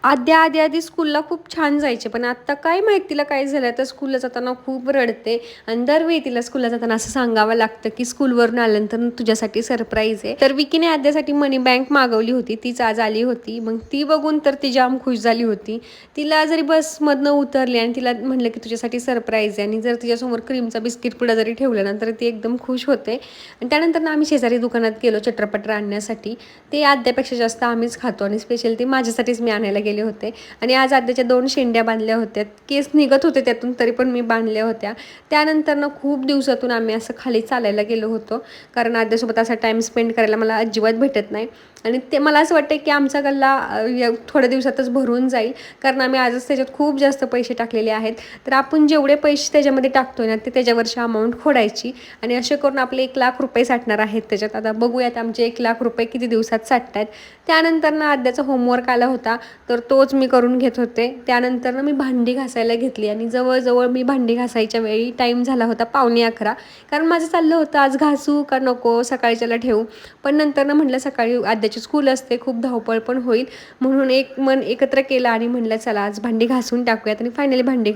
आधी स्कूलला खूप छान जायचे, पण आत्ता काय माहीत तिला काय झालं, तर स्कूलला जाताना खूप रडते आणि दरवेळी तिला स्कूलला जाताना असं सांगावं लागतं की स्कूलवरून आल्यानंतर तुझ्यासाठी सरप्राईज आहे. तर विकीने आद्यासाठी मनी बँक मागवली होती, तीच आज आली होती. मग ती बघून तर ती जाम खुश झाली होती. तिला जरी बसमधनं उतरली आणि तिला म्हटलं की तुझ्यासाठी सरप्राईज आहे, आणि जर तिच्यासमोर क्रीमचा बिस्किट पुडा जरी ठेवलं ना, तर ती एकदम खुश होते. आणि त्यानंतर ना आम्ही शेजारी दुकानात गेलो चटरपटर आणण्यासाठी. ते आद्यापेक्षा जास्त आम्हीच खातो आणि स्पेशल ते माझ्यासाठीच मी आणायला गेले होते. आणि आज आद्याच्या 2 शेंड्या बांधल्या होत्या. केस निघत होते त्यातून, तरी पण मी बांधल्या होत्या. त्यानंतर ना खूप दिवसातून आम्ही असं खाली चालायला गेलो होतो, कारण आद्यासोबत असा टाईम स्पेंड करायला मला अजिबात भेटत नाही. आणि ते मला असं वाटतं की आमचा गल्ला थोड्या दिवसातच भरून जाईल, कारण आम्ही आजच त्याच्यात खूप जास्त पैसे टाकलेले आहेत. तर आपण जेवढे पैसे त्याच्यामध्ये टाकतोय ना, ते त्याच्यावरची अमाऊंट खोडायची आणि असे करून आपले 1,00,000 रुपये साठणार आहेत त्याच्यात. आता बघूयात आमचे 1,00,000 रुपये किती दिवसात साठत आहेत. त्यानंतर ना आद्याचा होमवर्क आला होता, तर तोच मी करून घेत होते. त्यानंतर ना मी भांडी घासायला घेतली आणि जवळजवळ मी भांडी घासायच्या वेळी टाईम झाला होता 11:45, कारण माझं चाललं होतं आज घासू का नको, सकाळच्याला ठेवू. पण नंतर ना म्हटलं सकाळी आद्याची स्कूल असते, खूप धावपळ पण होईल, म्हणून एक मन एकत्र केलं आणि म्हटलं चला आज भांडी घासून टाकूयात. आणि फायनली भांडी